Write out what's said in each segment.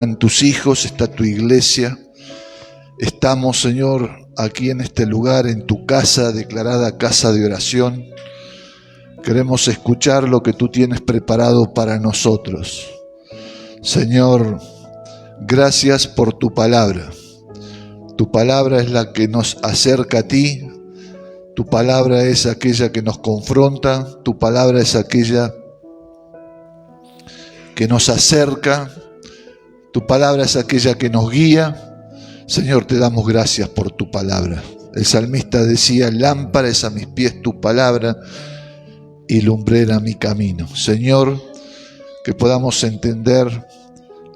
en tus hijos, está tu iglesia. Estamos, Señor, aquí en este lugar, en tu casa, declarada casa de oración. Queremos escuchar lo que tú tienes preparado para nosotros. Señor, gracias por tu palabra. Tu palabra es la que nos acerca a ti. Tu palabra es aquella que nos confronta. Tu palabra es aquella que nos acerca. Tu palabra es aquella que nos guía. Señor, te damos gracias por tu palabra. El salmista decía: lámpara es a mis pies tu palabra y lumbrera mi camino. Señor, que podamos entender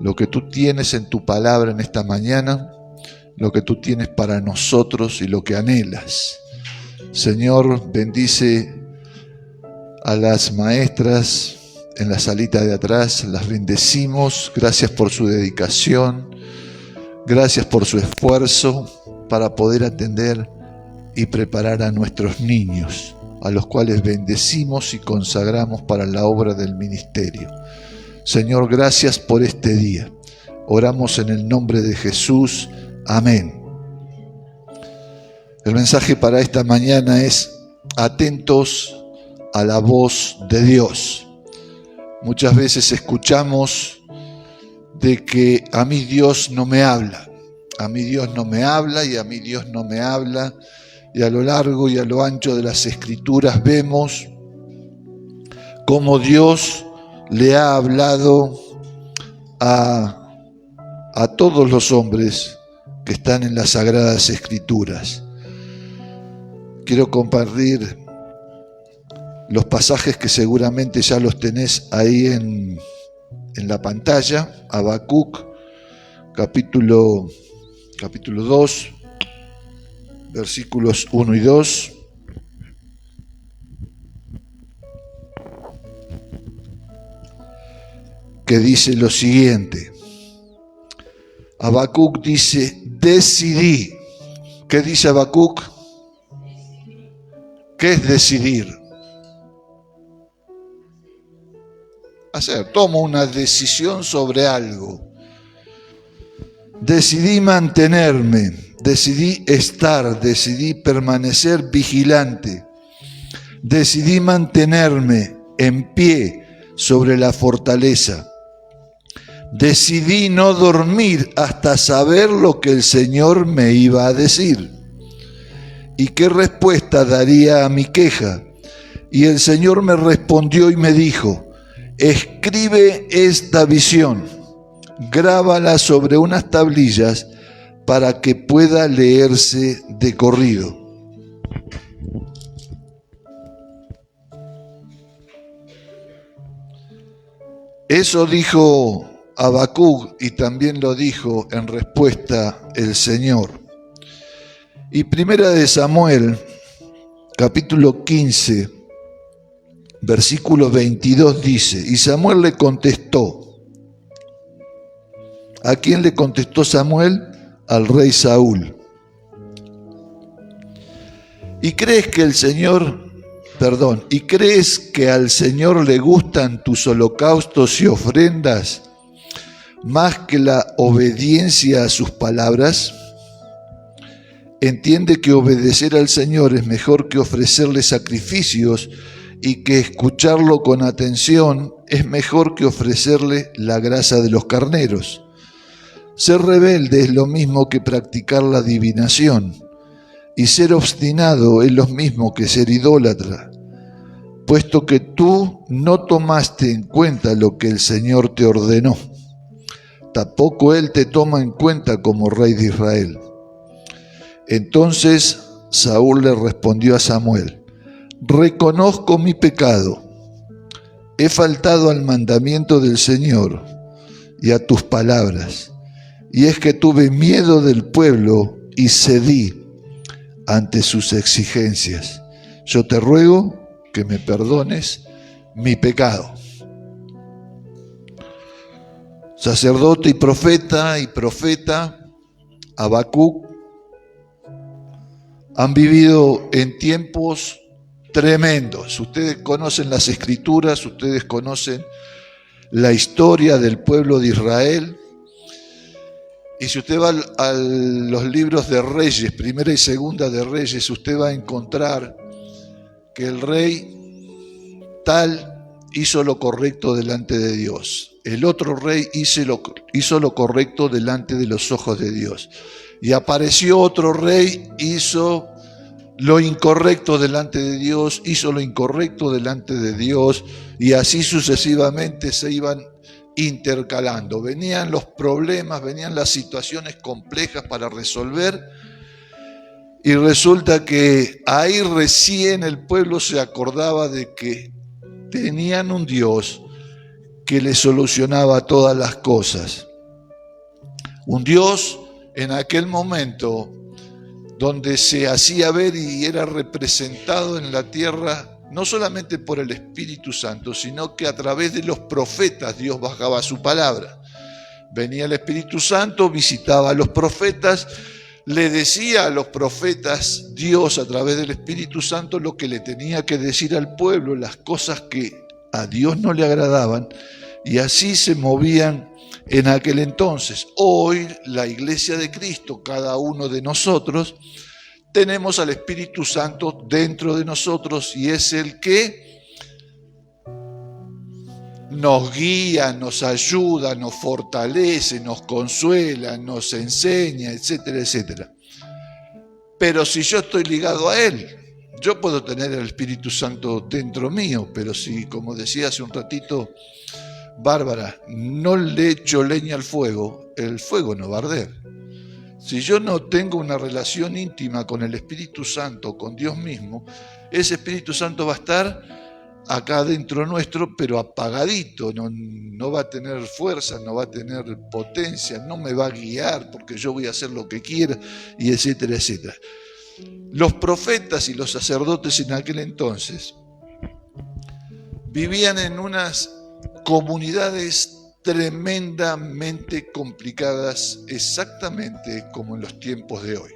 lo que tú tienes en tu palabra en esta mañana, lo que tú tienes para nosotros y lo que anhelas. Señor, bendice a las maestras en la salita de atrás, las bendecimos. Gracias por su dedicación, gracias por su esfuerzo para poder atender y preparar a nuestros niños, a los cuales bendecimos y consagramos para la obra del ministerio. Señor, gracias por este día. Oramos en el nombre de Jesús. Amén. El mensaje para esta mañana es: atentos a la voz de Dios. Muchas veces escuchamos de que a mí Dios no me habla. A mí Dios no me habla y a mí Dios no me habla. Y a lo largo y a lo ancho de las Escrituras vemos cómo Dios le ha hablado a todos los hombres que están en las Sagradas Escrituras. Quiero compartir los pasajes que seguramente ya los tenés ahí en la pantalla. Habacuc, capítulo 2, versículos 1 y 2. Que dice lo siguiente. Habacuc dice: decidí. ¿Qué dice Habacuc? ¿Qué es decidir? Tomo una decisión sobre algo. Decidí mantenerme, decidí estar, decidí permanecer vigilante, decidí mantenerme en pie sobre la fortaleza. Decidí no dormir hasta saber lo que el Señor me iba a decir y qué respuesta daría a mi queja. Y el Señor me respondió y me dijo: escribe esta visión, grábala sobre unas tablillas para que pueda leerse de corrido. Eso dijo Habacuc y también lo dijo en respuesta el Señor. Y Primera de Samuel, capítulo 15, versículo 22 dice: y Samuel le contestó. ¿A quién le contestó Samuel? Al rey Saúl. ¿Y crees que al Señor le gustan tus holocaustos y ofrendas más que la obediencia a sus palabras? Entiende que obedecer al Señor es mejor que ofrecerle sacrificios, y que escucharlo con atención es mejor que ofrecerle la grasa de los carneros. Ser rebelde es lo mismo que practicar la adivinación, y ser obstinado es lo mismo que ser idólatra, puesto que tú no tomaste en cuenta lo que el Señor te ordenó. Tampoco Él te toma en cuenta como rey de Israel. Entonces Saúl le respondió a Samuel: reconozco mi pecado. He faltado al mandamiento del Señor y a tus palabras. Y es que tuve miedo del pueblo y cedí ante sus exigencias. Yo te ruego que me perdones mi pecado. Sacerdote y profeta Habacuc han vivido en tiempos tremendos. Ustedes conocen las Escrituras, ustedes conocen la historia del pueblo de Israel, Y si usted va a los libros de Reyes, Primera y Segunda de Reyes, usted va a encontrar que el rey tal hizo lo correcto delante de Dios. El otro rey hizo lo correcto delante de los ojos de Dios. Y apareció otro rey, hizo lo incorrecto delante de Dios, hizo lo incorrecto delante de Dios, y así sucesivamente se iban intercalando. Venían los problemas, venían las situaciones complejas para resolver, y resulta que ahí recién el pueblo se acordaba de que tenían un Dios que le solucionaba todas las cosas. Un Dios en aquel momento donde se hacía ver y era representado en la tierra no solamente por el Espíritu Santo, sino que a través de los profetas Dios bajaba su palabra. Venía el Espíritu Santo, visitaba a los profetas, le decía a los profetas Dios a través del Espíritu Santo lo que le tenía que decir al pueblo, las cosas que a Dios no le agradaban, y así se movían en aquel entonces. Hoy la Iglesia de Cristo, cada uno de nosotros, tenemos al Espíritu Santo dentro de nosotros y es el que nos guía, nos ayuda, nos fortalece, nos consuela, nos enseña, etcétera, etcétera. Pero si yo estoy ligado a Él, yo puedo tener el Espíritu Santo dentro mío, pero si, como decía hace un ratito Bárbara, no le echo leña al fuego, el fuego no va a arder. Si yo no tengo una relación íntima con el Espíritu Santo, con Dios mismo, ese Espíritu Santo va a estar acá dentro nuestro, pero apagadito, no va a tener fuerza, no va a tener potencia, no me va a guiar porque yo voy a hacer lo que quiera, y etcétera, etcétera. Los profetas y los sacerdotes en aquel entonces vivían en unas comunidades tremendamente complicadas, exactamente como en los tiempos de hoy.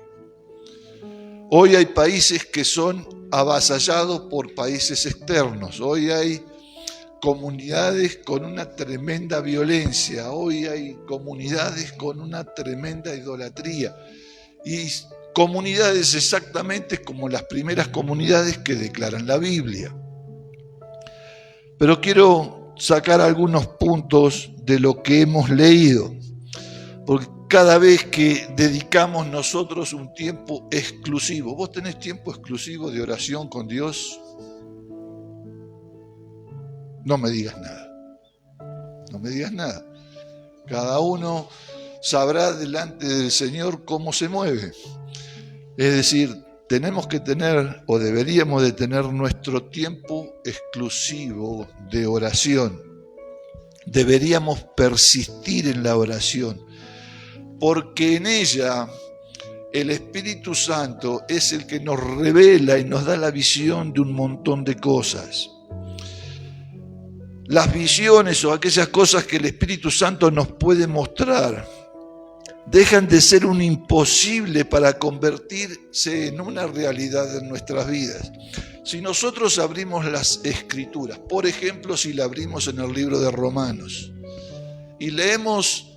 Hoy hay países que son avasallados por países externos. Hoy hay comunidades con una tremenda violencia. Hoy hay comunidades con una tremenda idolatría. Y comunidades exactamente como las primeras comunidades que declaran la Biblia. Pero quiero sacar algunos puntos de lo que hemos leído, porque cada vez que dedicamos nosotros un tiempo exclusivo, ¿vos tenés tiempo exclusivo de oración con Dios? No me digas nada, no me digas nada. Cada uno sabrá delante del Señor cómo se mueve. Es decir, tenemos que tener o deberíamos de tener nuestro tiempo exclusivo de oración. Deberíamos persistir en la oración, porque en ella el Espíritu Santo es el que nos revela y nos da la visión de un montón de cosas. Las visiones o aquellas cosas que el Espíritu Santo nos puede mostrar dejan de ser un imposible para convertirse en una realidad en nuestras vidas. Si nosotros abrimos las Escrituras, por ejemplo, si la abrimos en el libro de Romanos y leemos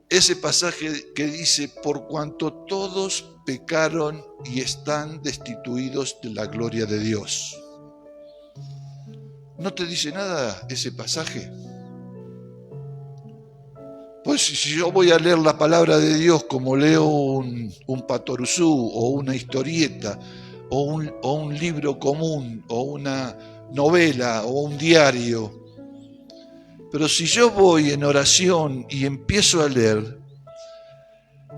ese pasaje que dice, por cuanto todos pecaron y están destituidos de la gloria de Dios. ¿No te dice nada ese pasaje? Pues si yo voy a leer la palabra de Dios como leo un patoruzú o una historieta o un libro común o una novela o un diario, pero si yo voy en oración y empiezo a leer,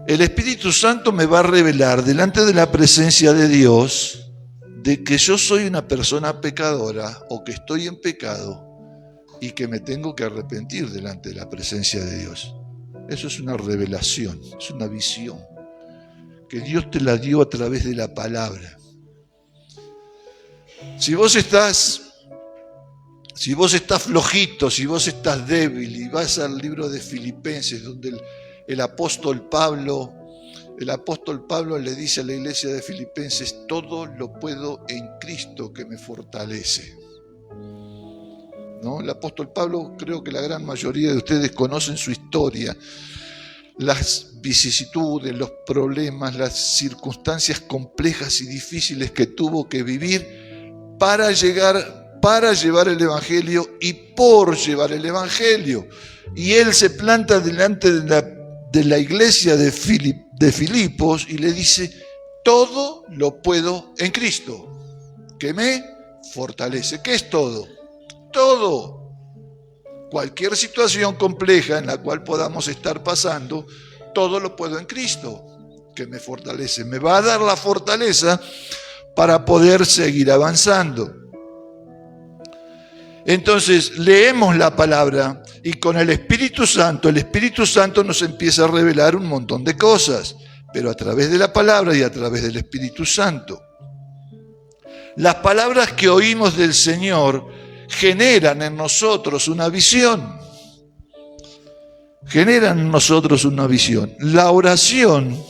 el Espíritu Santo me va a revelar delante de la presencia de Dios de que yo soy una persona pecadora o que estoy en pecado y que me tengo que arrepentir delante de la presencia de Dios. Eso es una revelación, es una visión que Dios te la dio a través de la palabra. Si vos estás flojito, si vos estás débil y vas al libro de Filipenses donde el apóstol Pablo le dice a la iglesia de Filipenses, todo lo puedo en Cristo que me fortalece. ¿No? El apóstol Pablo, creo que la gran mayoría de ustedes conocen su historia. las vicisitudes, los problemas, las circunstancias complejas y difíciles que tuvo que vivir para llevar el Evangelio y por llevar el Evangelio. Y él se planta delante de la iglesia de Filipos y le dice: todo lo puedo en Cristo, que me fortalece. ¿Qué es todo? Todo. Cualquier situación compleja en la cual podamos estar pasando, todo lo puedo en Cristo, que me fortalece. Me va a dar la fortaleza para poder seguir avanzando. Entonces, leemos la palabra y con el Espíritu Santo nos empieza a revelar un montón de cosas, pero a través de la palabra y a través del Espíritu Santo. Las palabras que oímos del Señor generan en nosotros una visión. Generan en nosotros una visión. La oración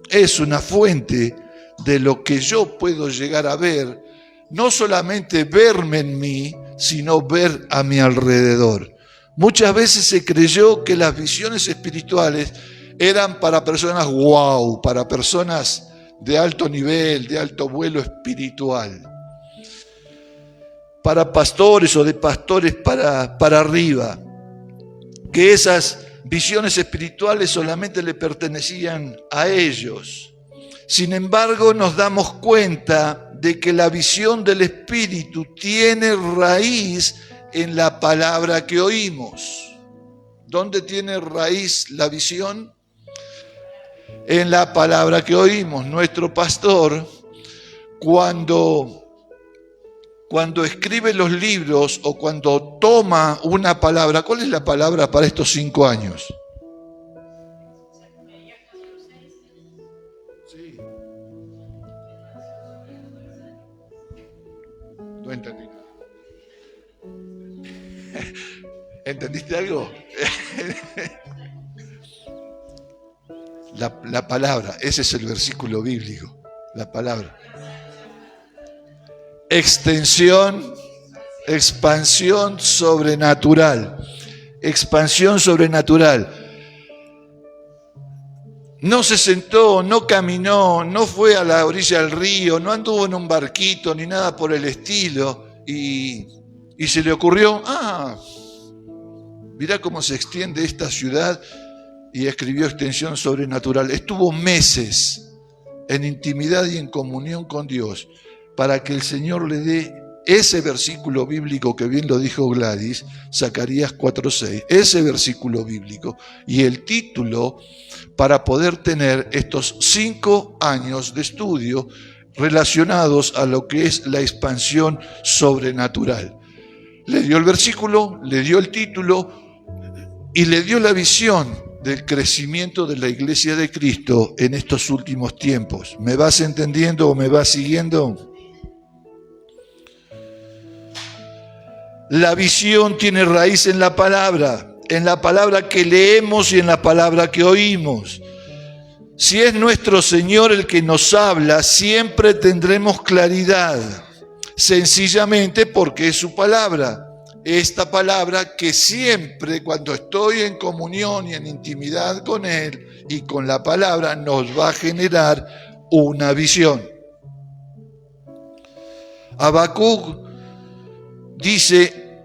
es una fuente de lo que yo puedo llegar a ver, no solamente verme en mí, sino ver a mi alrededor. Muchas veces se creyó que las visiones espirituales eran para personas wow, para personas de alto nivel, de alto vuelo espiritual. Para pastores o de pastores para arriba. Que esas visiones espirituales solamente le pertenecían a ellos. Sin embargo, nos damos cuenta de que la visión del Espíritu tiene raíz en la palabra que oímos. ¿Dónde tiene raíz la visión? En la palabra que oímos. Nuestro pastor, cuando escribe los libros o cuando toma una palabra, ¿cuál es la palabra para estos 5 años? Sí. No entendí. ¿Entendiste algo? La palabra, ese es el versículo bíblico, la palabra. Extensión, expansión sobrenatural. Expansión sobrenatural. No se sentó, no caminó, no fue a la orilla del río, no anduvo en un barquito ni nada por el estilo y se le ocurrió, mirá cómo se extiende esta ciudad, y escribió extensión sobrenatural. Estuvo meses en intimidad y en comunión con Dios para que el Señor le dé ese versículo bíblico que bien lo dijo Gladys, Zacarías 4:6, ese versículo bíblico y el título para poder tener estos 5 años de estudio relacionados a lo que es la expansión sobrenatural. Le dio el versículo, le dio el título y le dio la visión del crecimiento de la Iglesia de Cristo en estos últimos tiempos. ¿Me vas entendiendo o me vas siguiendo? La visión tiene raíz en la palabra que leemos y en la palabra que oímos. Si es nuestro Señor el que nos habla, siempre tendremos claridad, sencillamente porque es su palabra. Esta palabra que siempre, cuando estoy en comunión y en intimidad con Él y con la palabra, nos va a generar una visión. Habacuc dice: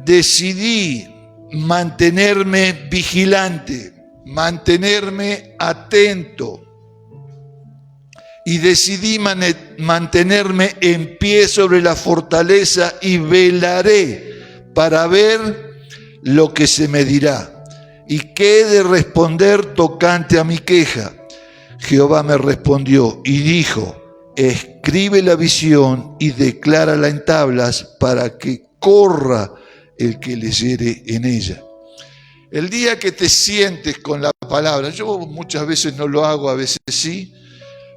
decidí mantenerme vigilante, mantenerme atento, y decidí mantenerme en pie sobre la fortaleza y velaré para ver lo que se me dirá y qué he de responder tocante a mi queja. Jehová me respondió y dijo: escribe la visión y declárala en tablas para que corra el que leyere en ella. El día que te sientes con la palabra, yo muchas veces no lo hago, a veces sí,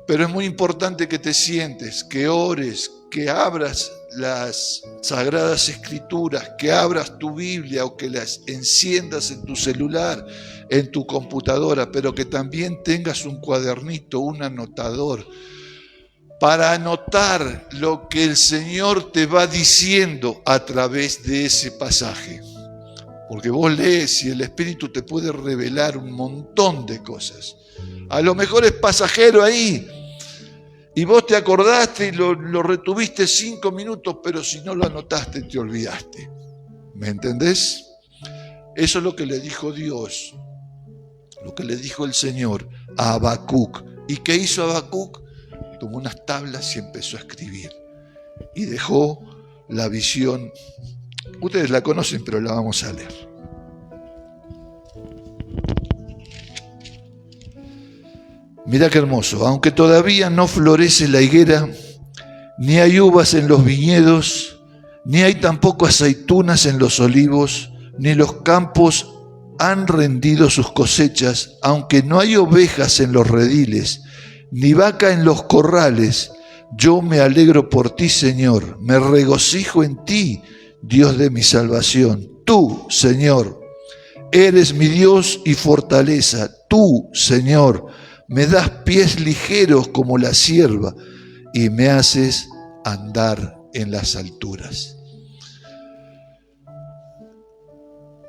pero es muy importante que te sientes, que ores, que abras las Sagradas Escrituras, que abras tu Biblia o que las enciendas en tu celular, en tu computadora, pero que también tengas un cuadernito, un anotador, para anotar lo que el Señor te va diciendo a través de ese pasaje. Porque vos lees y el Espíritu te puede revelar un montón de cosas. A lo mejor es pasajero ahí. Y vos te acordaste y lo retuviste 5 minutos, pero si no lo anotaste te olvidaste. ¿Me entendés? Eso es lo que le dijo Dios, lo que le dijo el Señor a Habacuc. ¿Y qué hizo Habacuc? Tomó unas tablas y empezó a escribir. Y dejó la visión. Ustedes la conocen, pero la vamos a leer. Mirá qué hermoso. Aunque todavía no florece la higuera, ni hay uvas en los viñedos, ni hay tampoco aceitunas en los olivos, ni los campos han rendido sus cosechas, aunque no hay ovejas en los rediles, ni vaca en los corrales, yo me alegro por ti, Señor, me regocijo en ti, Dios de mi salvación. Tú, Señor, eres mi Dios y fortaleza. Tú, Señor, me das pies ligeros como la cierva y me haces andar en las alturas.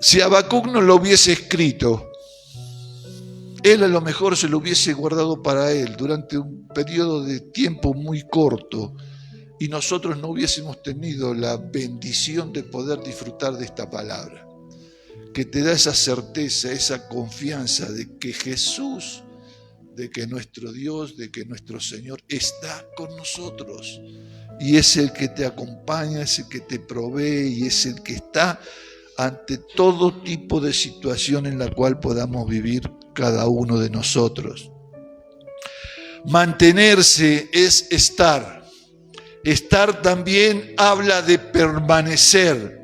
Si Habacuc no lo hubiese escrito, él a lo mejor se lo hubiese guardado para él durante un periodo de tiempo muy corto y nosotros no hubiésemos tenido la bendición de poder disfrutar de esta palabra, que te da esa certeza, esa confianza de que Jesús, de que nuestro Dios, de que nuestro Señor está con nosotros y es el que te acompaña, es el que te provee y es el que está ante todo tipo de situación en la cual podamos vivir cada uno de nosotros. Mantenerse es estar. Estar también habla de permanecer,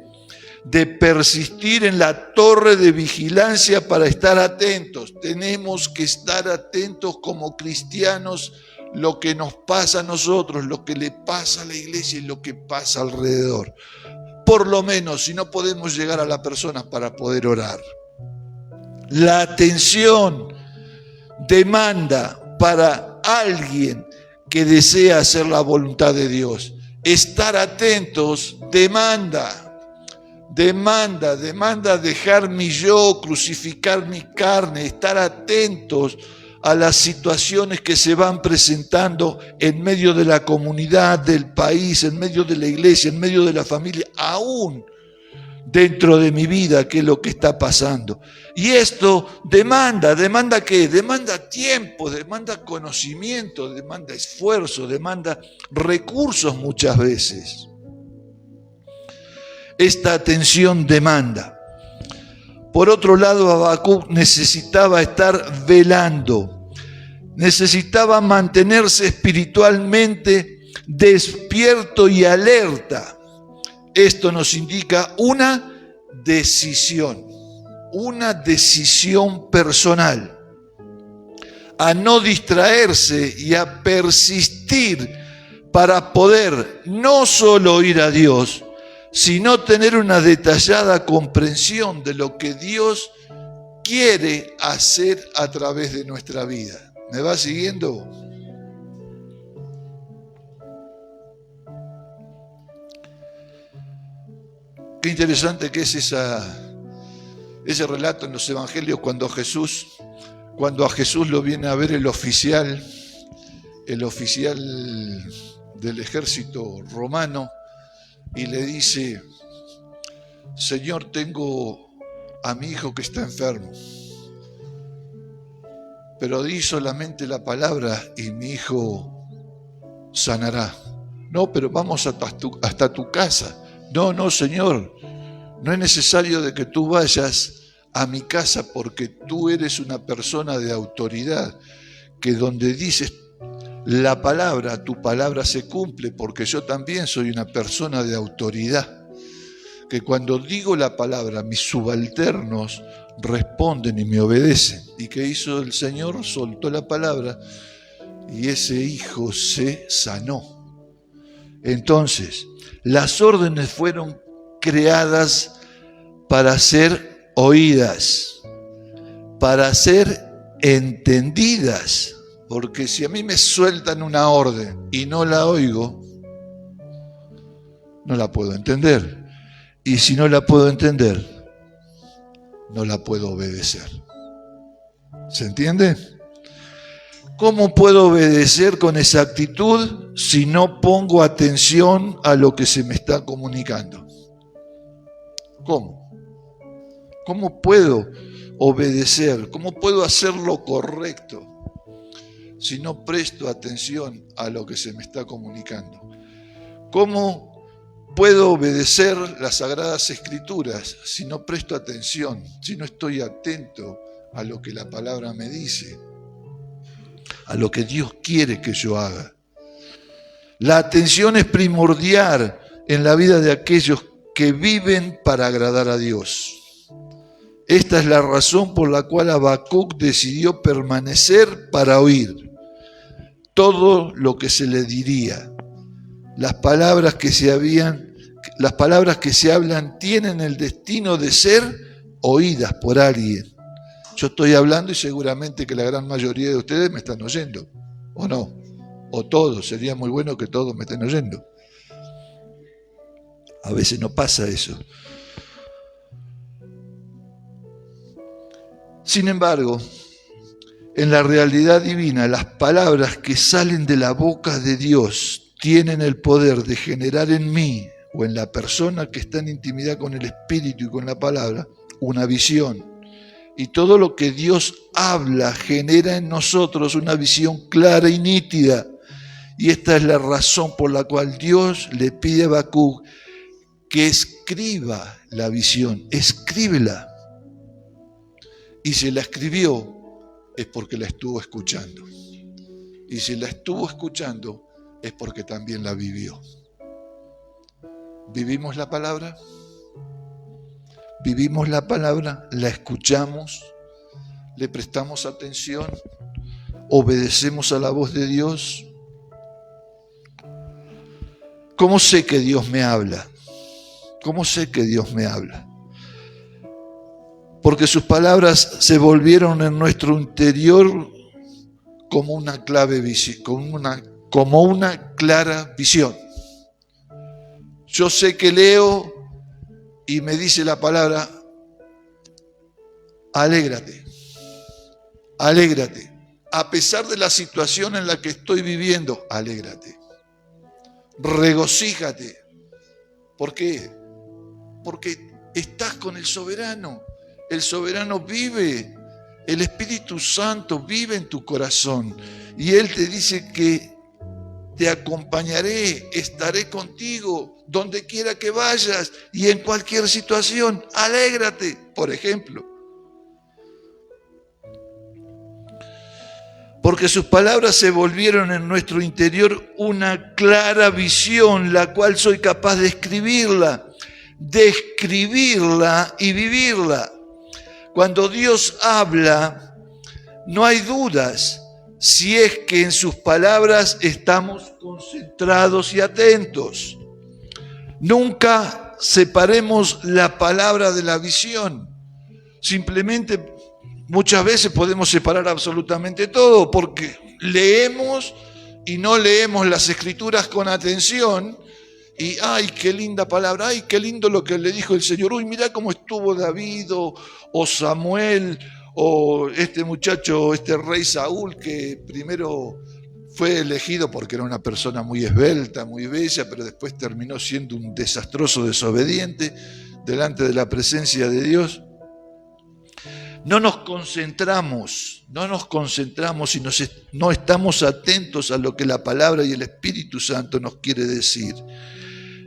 de persistir en la torre de vigilancia para estar atentos. Tenemos que estar atentos como cristianos, lo que nos pasa a nosotros, lo que le pasa a la iglesia y lo que pasa alrededor. Por lo menos, si no podemos llegar a la persona para poder orar. La atención demanda para alguien que desea hacer la voluntad de Dios. Estar atentos demanda dejar mi yo, crucificar mi carne, estar atentos a las situaciones que se van presentando en medio de la comunidad, del país, en medio de la iglesia, en medio de la familia, aún dentro de mi vida, qué es lo que está pasando. Y esto demanda ¿qué? Demanda tiempo, demanda conocimiento, demanda esfuerzo, demanda recursos muchas veces. Esta atención demanda. Por otro lado, Habacuc necesitaba estar velando, necesitaba mantenerse espiritualmente despierto y alerta. Esto nos indica una decisión personal, a no distraerse y a persistir para poder no solo oír a Dios, sino tener una detallada comprensión de lo que Dios quiere hacer a través de nuestra vida. ¿Me va siguiendo? Qué interesante que es ese relato en los evangelios cuando a Jesús lo viene a ver el oficial del ejército romano y le dice: Señor, tengo a mi hijo que está enfermo, pero di solamente la palabra y mi hijo sanará. No, pero vamos hasta tu casa. No, Señor, no es necesario de que tú vayas a mi casa porque tú eres una persona de autoridad, que donde dices la palabra, tu palabra se cumple, porque yo también soy una persona de autoridad, que cuando digo la palabra mis subalternos responden y me obedecen. ¿Y qué hizo el Señor? Soltó la palabra y ese hijo se sanó. Entonces, las órdenes fueron creadas para ser oídas, para ser entendidas, porque si a mí me sueltan una orden y no la oigo, no la puedo entender. Y si no la puedo entender, no la puedo obedecer. ¿Se entiende? ¿Cómo puedo obedecer con exactitud si no pongo atención a lo que se me está comunicando? ¿Cómo? ¿Cómo puedo obedecer? ¿Cómo puedo hacer lo correcto si no presto atención a lo que se me está comunicando? ¿Cómo puedo obedecer las Sagradas Escrituras si no presto atención, si no estoy atento a lo que la palabra me dice, a lo que Dios quiere que yo haga? La atención es primordial en la vida de aquellos que viven para agradar a Dios. Esta es la razón por la cual Habacuc decidió permanecer para oír todo lo que se le diría. Las palabras que se hablan tienen el destino de ser oídas por alguien. Yo estoy hablando y seguramente que la gran mayoría de ustedes me están oyendo, ¿o no? O todos, sería muy bueno que todos me estén oyendo. A veces no pasa eso. Sin embargo, en la realidad divina, las palabras que salen de la boca de Dios tienen el poder de generar en mí o en la persona que está en intimidad con el Espíritu y con la palabra una visión. Y todo lo que Dios habla genera en nosotros una visión clara y nítida. Y esta es la razón por la cual Dios le pide a Habacuc que escriba la visión, escríbela. Y si la escribió es porque la estuvo escuchando. Y si la estuvo escuchando es porque también la vivió. ¿Vivimos la palabra? ¿Vivimos la palabra? ¿La escuchamos? ¿Le prestamos atención? ¿Obedecemos a la voz de Dios? ¿Cómo sé que Dios me habla? ¿Cómo sé que Dios me habla? Porque sus palabras se volvieron en nuestro interior como una clara visión. Yo sé que leo y me dice la palabra, alégrate, alégrate. A pesar de la situación en la que estoy viviendo, alégrate. Regocíjate. ¿Por qué? Porque estás con el soberano. El soberano vive, el Espíritu Santo vive en tu corazón y Él te dice que te acompañaré, estaré contigo donde quiera que vayas y en cualquier situación. Alégrate, por ejemplo. Porque sus palabras se volvieron en nuestro interior una clara visión, la cual soy capaz de escribirla, describirla y vivirla. Cuando Dios habla, no hay dudas si es que en sus palabras estamos concentrados y atentos. Nunca separemos la palabra de la visión. Simplemente muchas veces podemos separar absolutamente todo porque leemos y no leemos las Escrituras con atención. Y ¡ay, qué linda palabra! ¡Ay, qué lindo lo que le dijo el Señor! ¡Uy, mirá cómo estuvo David o Samuel o este muchacho, este rey Saúl que primero fue elegido porque era una persona muy esbelta, muy bella, pero después terminó siendo un desastroso desobediente delante de la presencia de Dios? No nos concentramos y no estamos atentos a lo que la palabra y el Espíritu Santo nos quiere decir.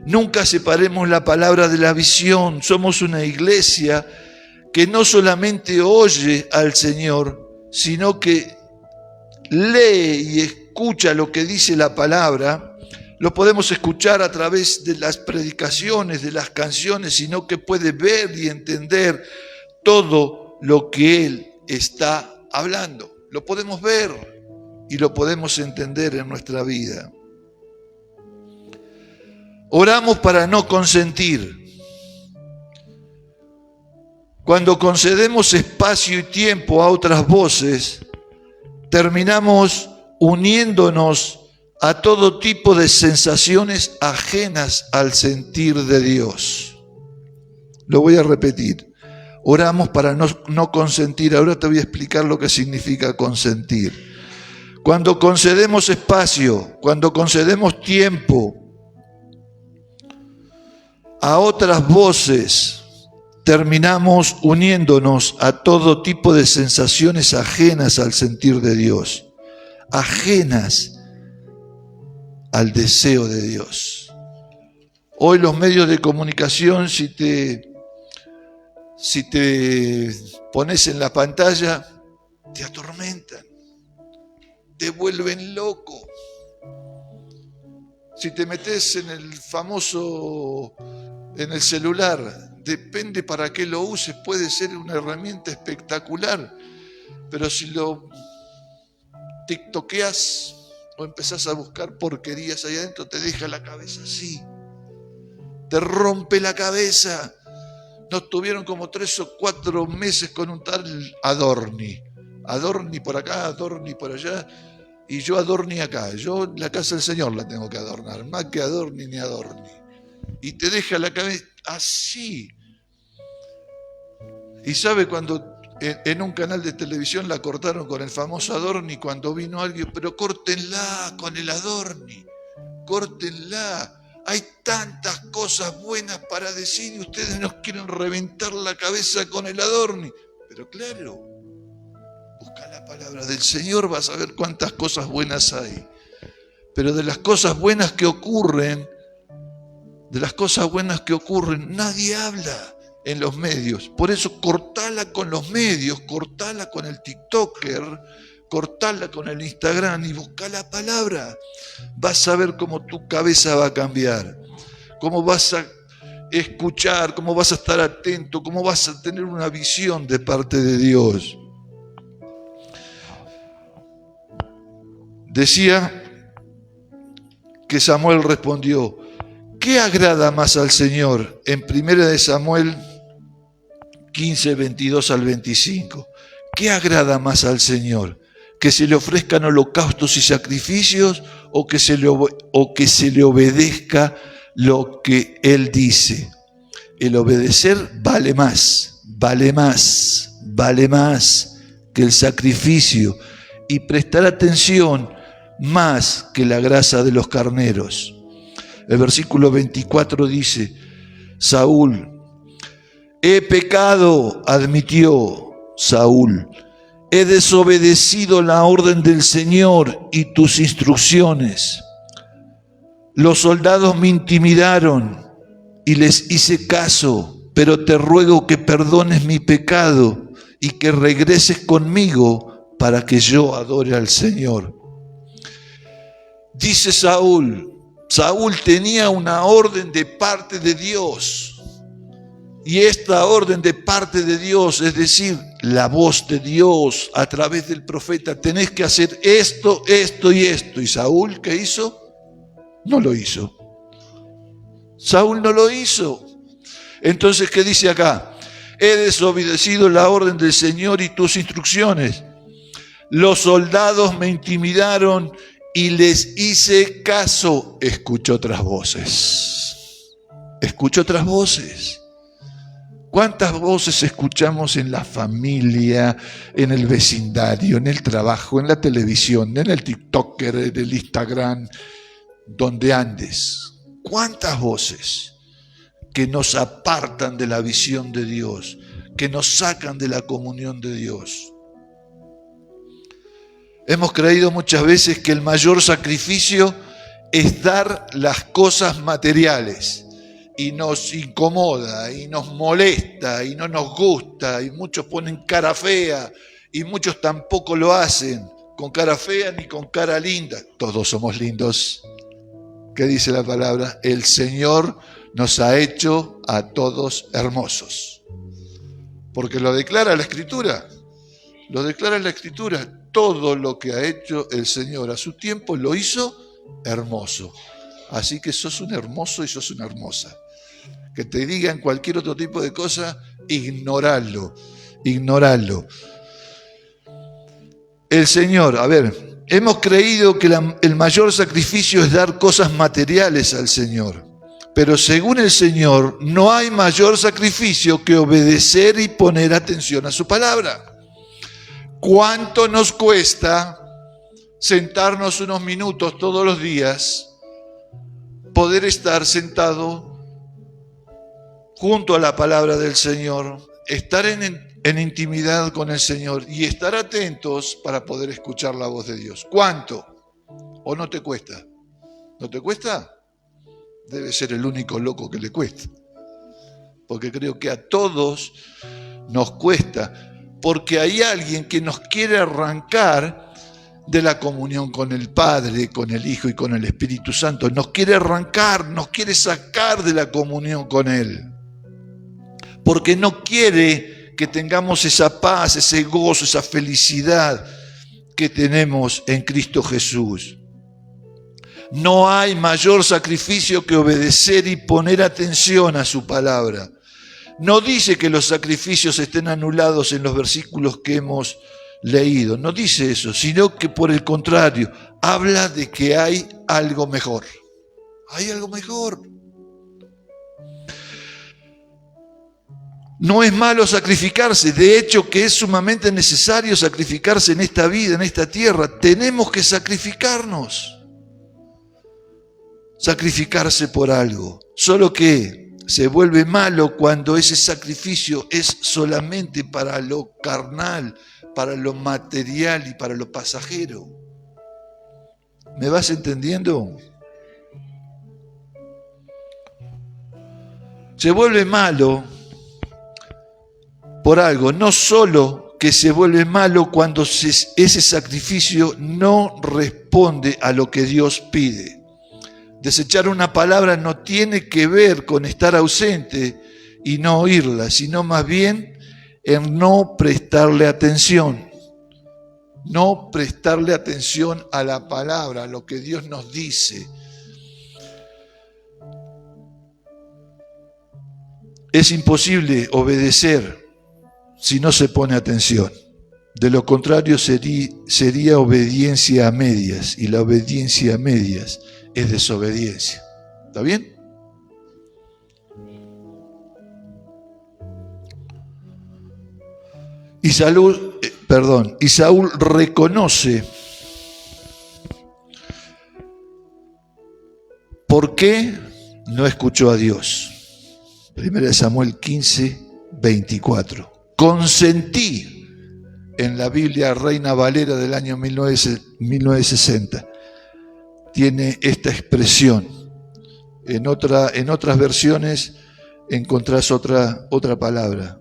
Nunca separemos la palabra de la visión. Somos una iglesia que no solamente oye al Señor, sino que lee y escucha lo que dice la palabra. Lo podemos escuchar a través de las predicaciones, de las canciones, sino que puede ver y entender todo lo que Él está hablando. Lo podemos ver y lo podemos entender en nuestra vida. Oramos para no consentir. Cuando concedemos espacio y tiempo a otras voces, terminamos uniéndonos a todo tipo de sensaciones ajenas al sentir de Dios. Lo voy a repetir. Oramos para no consentir. Ahora te voy a explicar lo que significa consentir. Cuando concedemos espacio, cuando concedemos tiempo a otras voces, terminamos uniéndonos a todo tipo de sensaciones ajenas al sentir de Dios, ajenas al deseo de Dios. Hoy los medios de comunicación, si te pones en la pantalla, te atormentan, te vuelven loco. Si te metes en el celular, depende para qué lo uses, puede ser una herramienta espectacular, pero si lo tiktokeas o empezás a buscar porquerías ahí adentro, te deja la cabeza así, te rompe la cabeza. Nos tuvieron como 3 o 4 meses con un tal Adorni por acá, Adorni por allá, y yo Adorni acá. Yo la casa del Señor la tengo que adornar, más que Adorni ni Adorni. Y te deja la cabeza así. Y sabe cuando en un canal de televisión la cortaron con el famoso Adorni, cuando vino alguien, pero córtenla con el Adorni, córtenla. Hay tantas cosas buenas para decir y ustedes nos quieren reventar la cabeza con el Adorni. Pero claro, busca la palabra del Señor, vas a ver cuántas cosas buenas hay. Pero de las cosas buenas que ocurren, nadie habla en los medios. Por eso cortala con los medios, cortala con el TikToker, cortala con el Instagram y busca la palabra. Vas a ver cómo tu cabeza va a cambiar, cómo vas a escuchar, cómo vas a estar atento, cómo vas a tener una visión de parte de Dios. Decía que Samuel respondió: ¿qué agrada más al Señor? En 1 Samuel 15, 22 al 25. ¿Qué agrada más al Señor? ¿Que se le ofrezcan holocaustos y sacrificios o que se le obedezca lo que Él dice? El obedecer vale más que el sacrificio, y prestar atención más que la grasa de los carneros. El versículo 24 dice: Saúl, he pecado, admitió Saúl. He desobedecido la orden del Señor y tus instrucciones. Los soldados me intimidaron y les hice caso, pero te ruego que perdones mi pecado y que regreses conmigo para que yo adore al Señor. Dice Saúl tenía una orden de parte de Dios. Y esta orden de parte de Dios, es decir, la voz de Dios a través del profeta, tenés que hacer esto, esto y esto. ¿Y Saúl qué hizo? No lo hizo. Saúl no lo hizo. Entonces, ¿qué dice acá? He desobedecido la orden del Señor y tus instrucciones. Los soldados me intimidaron y les hice caso. Escucho otras voces. Escucho otras voces. ¿Cuántas voces escuchamos en la familia, en el vecindario, en el trabajo, en la televisión, en el TikToker, en el Instagram, donde andes? ¿Cuántas voces que nos apartan de la visión de Dios, que nos sacan de la comunión de Dios? Hemos creído muchas veces que el mayor sacrificio es dar las cosas materiales. Y nos incomoda, y nos molesta, y no nos gusta, y muchos ponen cara fea, y muchos tampoco lo hacen, con cara fea ni con cara linda. Todos somos lindos. ¿Qué dice la palabra? El Señor nos ha hecho a todos hermosos. Porque lo declara la Escritura. Lo declara la Escritura. Todo lo que ha hecho el Señor a su tiempo lo hizo hermoso. Así que sos un hermoso y sos una hermosa. Que te digan cualquier otro tipo de cosa, ignoralo. El Señor, hemos creído que el mayor sacrificio es dar cosas materiales al Señor. Pero según el Señor, no hay mayor sacrificio que obedecer y poner atención a su palabra. ¿Cuánto nos cuesta sentarnos unos minutos todos los días, poder estar sentado junto a la palabra del Señor, estar en intimidad con el Señor y estar atentos para poder escuchar la voz de Dios? ¿Cuánto? ¿O no te cuesta? ¿No te cuesta? Debe ser el único loco que le cuesta. Porque creo que a todos nos cuesta. Porque hay alguien que nos quiere arrancar de la comunión con el Padre, con el Hijo y con el Espíritu Santo. Nos quiere arrancar, nos quiere sacar de la comunión con Él. Porque no quiere que tengamos esa paz, ese gozo, esa felicidad que tenemos en Cristo Jesús. No hay mayor sacrificio que obedecer y poner atención a su palabra. No dice que los sacrificios estén anulados en los versículos que hemos leído. No dice eso, sino que por el contrario, habla de que hay algo mejor. Hay algo mejor. No es malo sacrificarse, de hecho que es sumamente necesario sacrificarse en esta vida, en esta tierra. Tenemos que sacrificarnos. Sacrificarse por algo. Solo que se vuelve malo cuando ese sacrificio es solamente para lo carnal, para lo material y para lo pasajero. ¿Me vas entendiendo? Se vuelve malo por algo, no solo que se vuelve malo cuando ese sacrificio no responde a lo que Dios pide. Desechar una palabra no tiene que ver con estar ausente y no oírla, sino más bien en no prestarle atención. No prestarle atención a la palabra, a lo que Dios nos dice. Es imposible obedecer si no se pone atención. De lo contrario sería obediencia a medias, y la obediencia a medias es desobediencia. ¿Está bien? Y Saúl reconoce por qué no escuchó a Dios. 1 Samuel 15, 24. Consentí, en la Biblia Reina Valera del año 1960, tiene esta expresión. En otras versiones encontrás otra palabra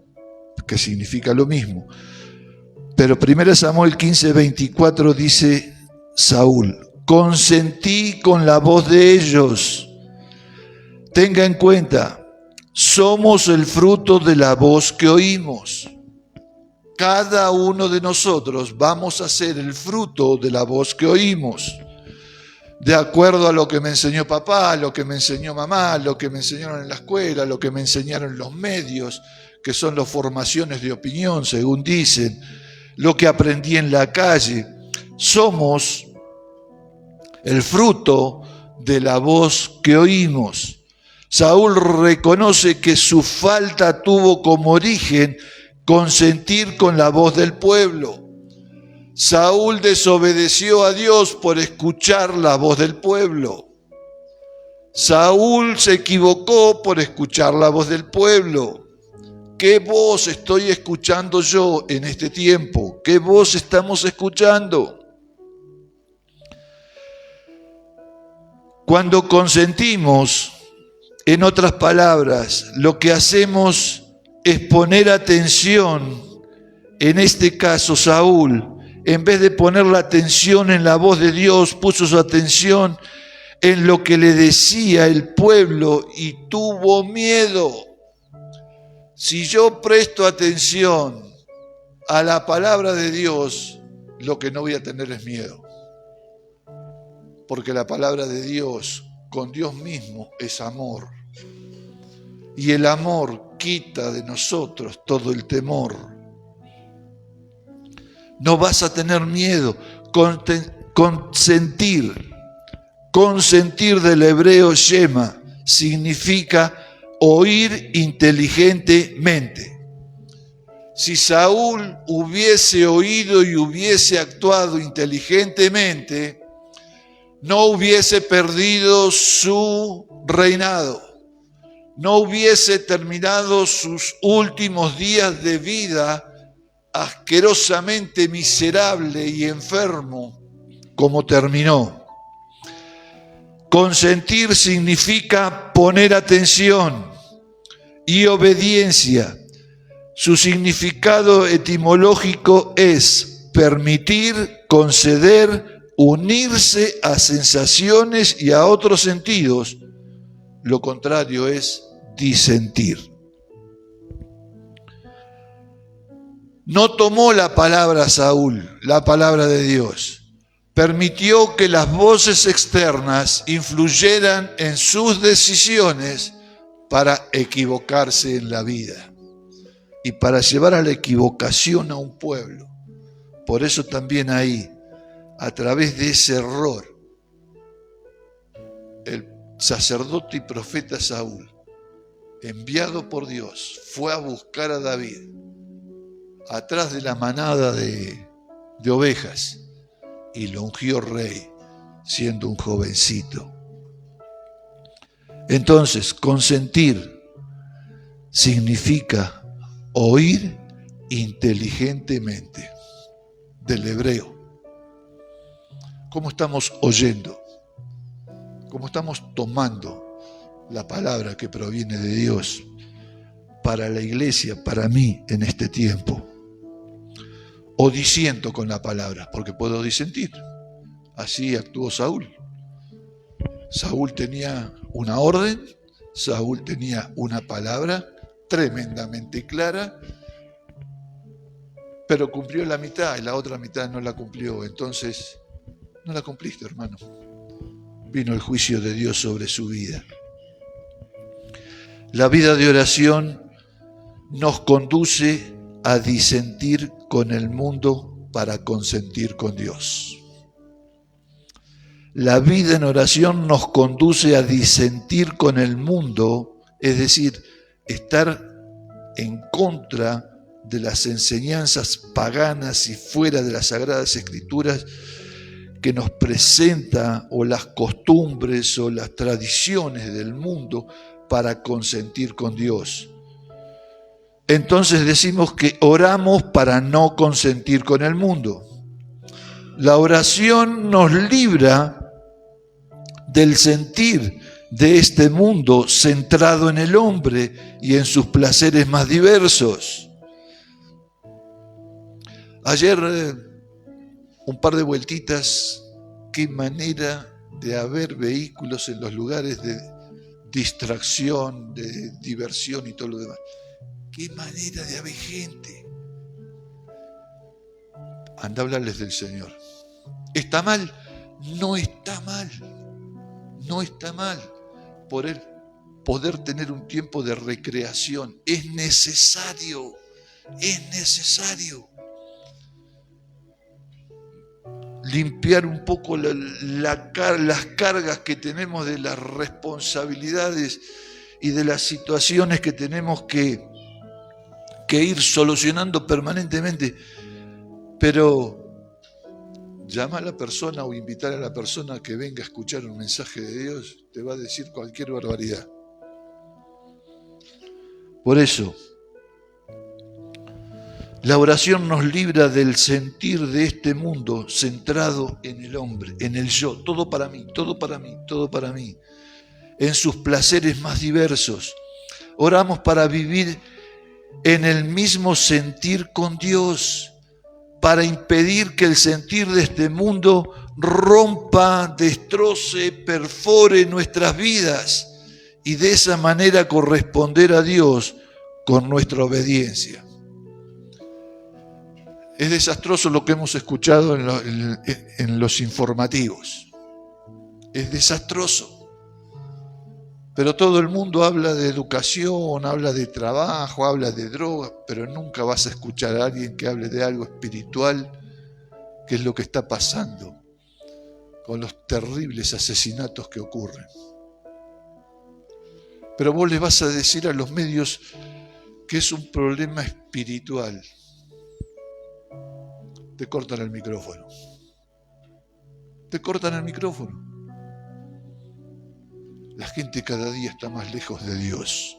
que significa lo mismo. Pero 1 Samuel 15, 24 dice Saúl: consentí con la voz de ellos. Tenga en cuenta, somos el fruto de la voz que oímos. Cada uno de nosotros vamos a ser el fruto de la voz que oímos. De acuerdo a lo que me enseñó papá, lo que me enseñó mamá, lo que me enseñaron en la escuela, lo que me enseñaron los medios, que son las formaciones de opinión, según dicen, lo que aprendí en la calle. Somos el fruto de la voz que oímos. Saúl reconoce que su falta tuvo como origen consentir con la voz del pueblo. Saúl desobedeció a Dios por escuchar la voz del pueblo. Saúl se equivocó por escuchar la voz del pueblo. ¿Qué voz estoy escuchando yo en este tiempo? ¿Qué voz estamos escuchando? Cuando consentimos, en otras palabras, lo que hacemos es poner atención. En este caso, Saúl, en vez de poner la atención en la voz de Dios, puso su atención en lo que le decía el pueblo y tuvo miedo. Si yo presto atención a la palabra de Dios, lo que no voy a tener es miedo. Porque la palabra de Dios, con Dios mismo, es amor. Y el amor quita de nosotros todo el temor. No vas a tener miedo. Consentir del hebreo shema significa oír inteligentemente. Si Saúl hubiese oído y hubiese actuado inteligentemente, no hubiese perdido su reinado, no hubiese terminado sus últimos días de vida asquerosamente miserable y enfermo como terminó. Consentir significa poner atención y obediencia. Su significado etimológico es permitir, conceder, unirse a sensaciones y a otros sentidos. Lo contrario es disentir. No tomó la palabra Saúl, la palabra de Dios. Permitió que las voces externas influyeran en sus decisiones para equivocarse en la vida y para llevar a la equivocación a un pueblo. Por eso también ahí, a través de ese error, el sacerdote y profeta Saúl, enviado por Dios, fue a buscar a David atrás de la manada de ovejas y lo ungió rey siendo un jovencito. Entonces, consentir significa oír inteligentemente, del hebreo. ¿Cómo estamos oyendo? ¿Cómo estamos tomando la palabra que proviene de Dios para la iglesia, para mí en este tiempo? O disiento con la palabra, porque puedo disentir. Así actuó Saúl. Saúl tenía una orden, Saúl tenía una palabra tremendamente clara, pero cumplió la mitad y la otra mitad no la cumplió. Entonces, no la cumpliste, hermano. Vino el juicio de Dios sobre su vida. La vida de oración nos conduce a disentir con el mundo para consentir con Dios. La vida en oración nos conduce a disentir con el mundo, es decir, estar en contra de las enseñanzas paganas y fuera de las Sagradas Escrituras que nos presenta, o las costumbres o las tradiciones del mundo, para consentir con Dios. Entonces decimos que oramos para no consentir con el mundo. La oración nos libra del sentir de este mundo centrado en el hombre y en sus placeres más diversos. Ayer, un par de vueltitas, qué manera de haber vehículos en los lugares de distracción, de diversión y todo lo demás. Qué manera de haber gente. Anda a hablarles del Señor. ¿Está mal? No está mal. No está mal poder tener un tiempo de recreación. Es necesario. Es necesario. Limpiar un poco las cargas que tenemos de las responsabilidades y de las situaciones que tenemos que ir solucionando permanentemente. Pero llama a la persona o invitar a la persona que venga a escuchar un mensaje de Dios, te va a decir cualquier barbaridad. Por eso, la oración nos libra del sentir de este mundo centrado en el hombre, en el yo, todo para mí, todo para mí, todo para mí, en sus placeres más diversos. Oramos para vivir en el mismo sentir con Dios, para impedir que el sentir de este mundo rompa, destroce, perfore nuestras vidas y de esa manera corresponder a Dios con nuestra obediencia. Es desastroso lo que hemos escuchado en los informativos. Es desastroso. Pero todo el mundo habla de educación, habla de trabajo, habla de droga, pero nunca vas a escuchar a alguien que hable de algo espiritual, que es lo que está pasando con los terribles asesinatos que ocurren. Pero vos les vas a decir a los medios que es un problema espiritual. Te cortan el micrófono. Te cortan el micrófono. La gente cada día está más lejos de Dios.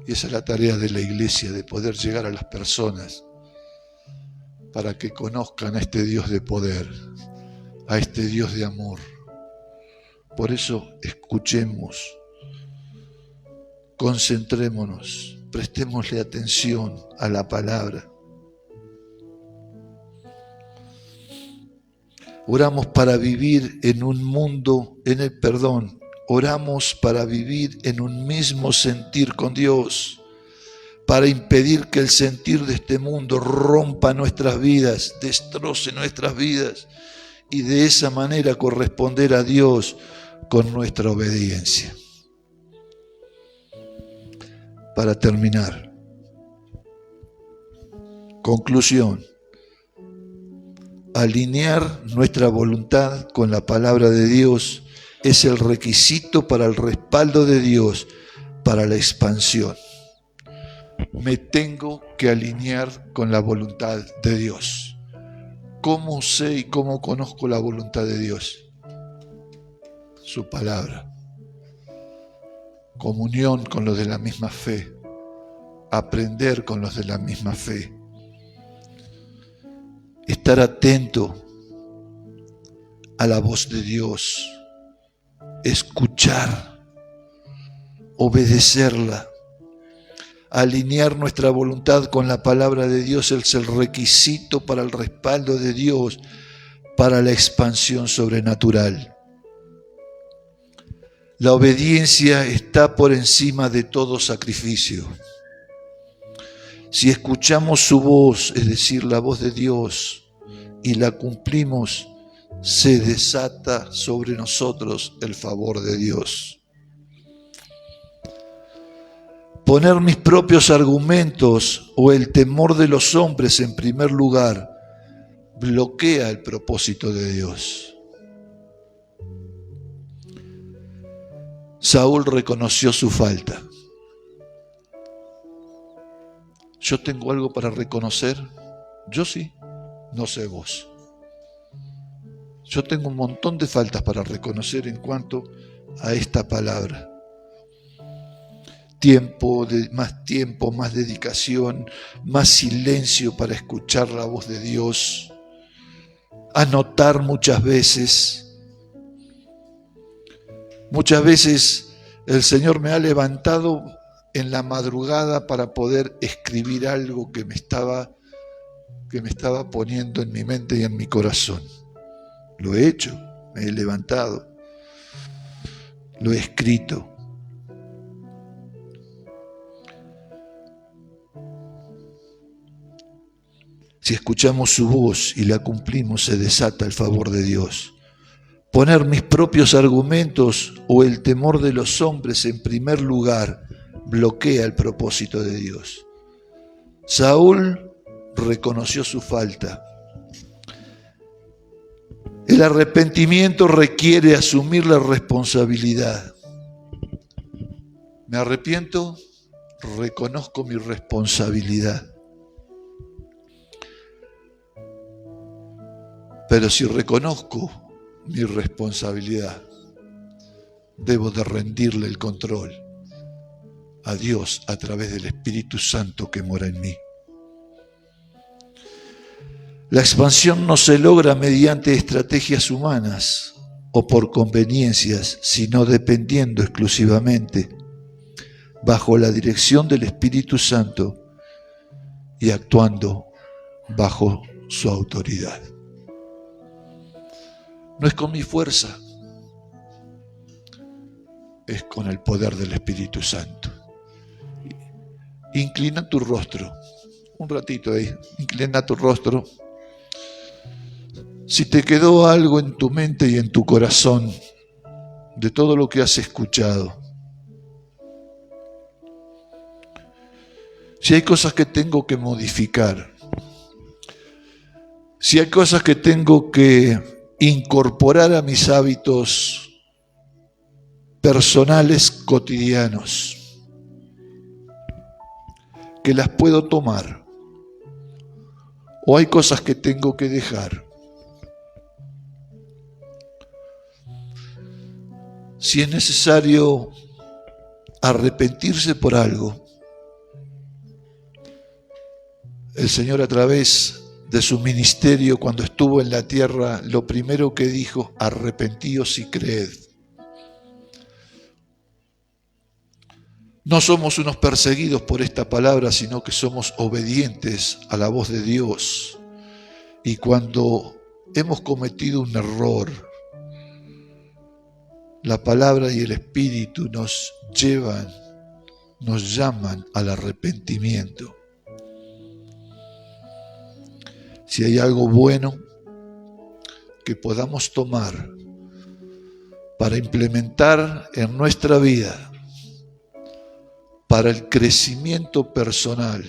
Y esa es la tarea de la iglesia, de poder llegar a las personas para que conozcan a este Dios de poder, a este Dios de amor. Por eso escuchemos, concentrémonos, prestémosle atención a la palabra. Oramos para vivir en un mundo, en el perdón. Oramos para vivir en un mismo sentir con Dios, para impedir que el sentir de este mundo rompa nuestras vidas, destroce nuestras vidas y de esa manera corresponder a Dios con nuestra obediencia. Para terminar, conclusión. Alinear nuestra voluntad con la palabra de Dios es el requisito para el respaldo de Dios, para la expansión. Me tengo que alinear con la voluntad de Dios. ¿Cómo sé y cómo conozco la voluntad de Dios? Su palabra. Comunión con los de la misma fe. Aprender con los de la misma fe. Estar atento a la voz de Dios. Escuchar, obedecerla, alinear nuestra voluntad con la palabra de Dios es el requisito para el respaldo de Dios, para la expansión sobrenatural. La obediencia está por encima de todo sacrificio. Si escuchamos su voz, es decir, la voz de Dios, y la cumplimos, se desata sobre nosotros el favor de Dios. Poner mis propios argumentos o el temor de los hombres en primer lugar bloquea el propósito de Dios. Saúl reconoció su falta. ¿Yo tengo algo para reconocer? Yo sí, no sé vos. Yo tengo un montón de faltas para reconocer en cuanto a esta palabra. Tiempo, más dedicación, más silencio para escuchar la voz de Dios. Anotar muchas veces. Muchas veces el Señor me ha levantado en la madrugada para poder escribir algo que me estaba poniendo en mi mente y en mi corazón. Lo he hecho, me he levantado, lo he escrito. Si escuchamos su voz y la cumplimos, se desata el favor de Dios. Poner mis propios argumentos o el temor de los hombres en primer lugar bloquea el propósito de Dios. Saúl reconoció su falta. El arrepentimiento requiere asumir la responsabilidad. Me arrepiento, reconozco mi responsabilidad. Pero si reconozco mi responsabilidad, debo de rendirle el control a Dios a través del Espíritu Santo que mora en mí. La expansión no se logra mediante estrategias humanas o por conveniencias, sino dependiendo exclusivamente bajo la dirección del Espíritu Santo y actuando bajo su autoridad. No es con mi fuerza, es con el poder del Espíritu Santo. Inclina tu rostro, un ratito ahí, inclina tu rostro. Si te quedó algo en tu mente y en tu corazón de todo lo que has escuchado, si hay cosas que tengo que modificar, si hay cosas que tengo que incorporar a mis hábitos personales cotidianos, que las puedo tomar, o hay cosas que tengo que dejar. Si es necesario arrepentirse por algo, el Señor a través de su ministerio cuando estuvo en la tierra, lo primero que dijo: arrepentíos y creed. No somos unos perseguidos por esta palabra, sino que somos obedientes a la voz de Dios. Y cuando hemos cometido un error, la palabra y el Espíritu nos llaman al arrepentimiento. Si hay algo bueno que podamos tomar para implementar en nuestra vida, para el crecimiento personal,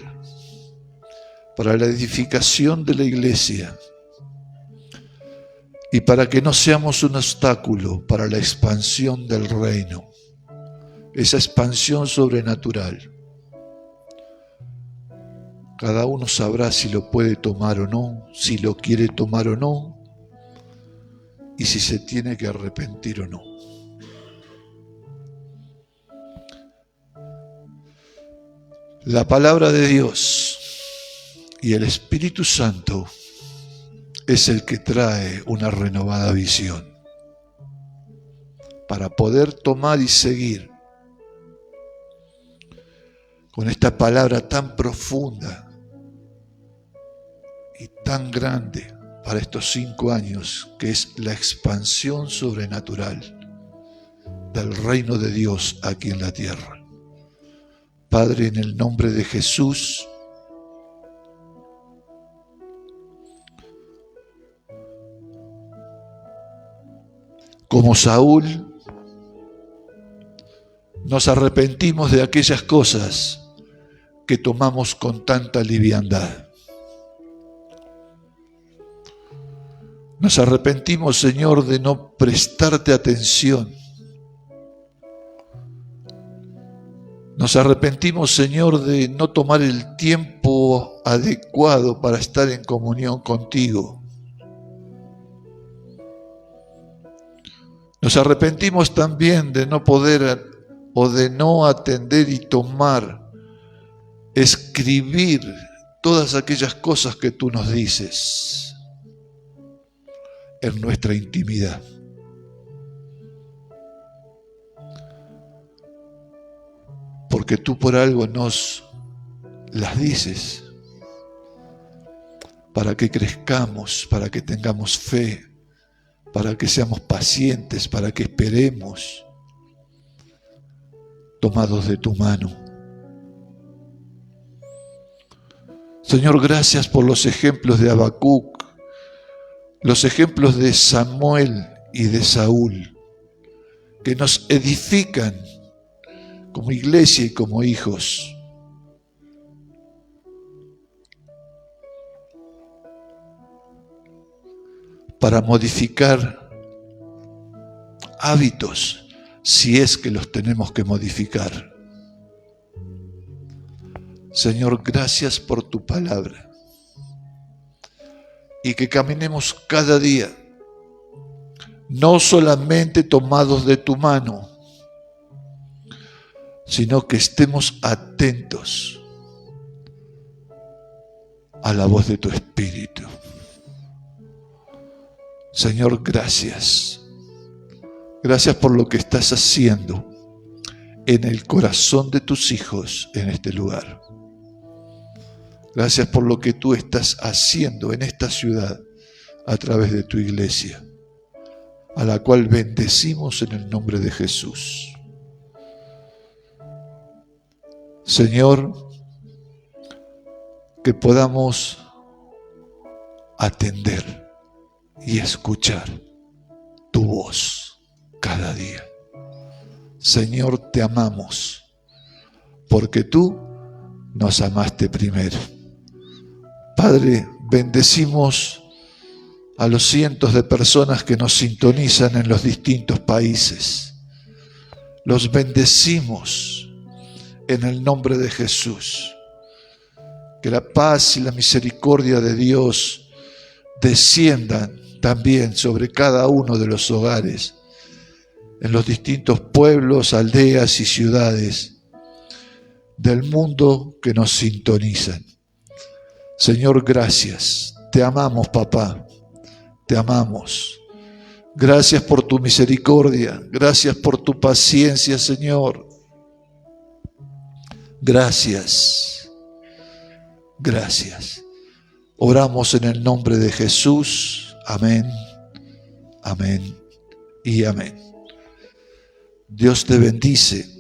para la edificación de la iglesia y para que no seamos un obstáculo para la expansión del reino, esa expansión sobrenatural. Cada uno sabrá si lo puede tomar o no, si lo quiere tomar o no, y si se tiene que arrepentir o no. La palabra de Dios y el Espíritu Santo es el que trae una renovada visión para poder tomar y seguir con esta palabra tan profunda y tan grande para estos 5 años, que es la expansión sobrenatural del reino de Dios aquí en la tierra. Padre, en el nombre de Jesús, como Saúl, nos arrepentimos de aquellas cosas que tomamos con tanta liviandad. Nos arrepentimos, Señor, de no prestarte atención. Nos arrepentimos, Señor, de no tomar el tiempo adecuado para estar en comunión contigo. Nos arrepentimos también de no poder o de no atender y tomar, escribir todas aquellas cosas que tú nos dices en nuestra intimidad. Porque tú por algo nos las dices, para que crezcamos, para que tengamos fe, para que seamos pacientes, para que esperemos, tomados de tu mano. Señor, gracias por los ejemplos de Habacuc, los ejemplos de Samuel y de Saúl, que nos edifican como iglesia y como hijos. Para modificar hábitos, si es que los tenemos que modificar. Señor, gracias por tu palabra. Y que caminemos cada día, no solamente tomados de tu mano, sino que estemos atentos a la voz de tu Espíritu. Señor, gracias. Gracias por lo que estás haciendo en el corazón de tus hijos en este lugar. Gracias por lo que tú estás haciendo en esta ciudad a través de tu iglesia, a la cual bendecimos en el nombre de Jesús. Señor, que podamos atender y escuchar tu voz cada día. Señor, te amamos, porque tú nos amaste primero. Padre, bendecimos a los cientos de personas que nos sintonizan en los distintos países, Los bendecimos en el nombre de Jesús. Que la paz y la misericordia de Dios desciendan también sobre cada uno de los hogares, en los distintos pueblos, aldeas y ciudades del mundo que nos sintonizan. Señor, gracias. Te amamos, papá. Te amamos. Gracias por tu misericordia. Gracias por tu paciencia, Señor. Gracias. Gracias. Oramos en el nombre de Jesús. Amén. Amén y amén. Dios te bendice.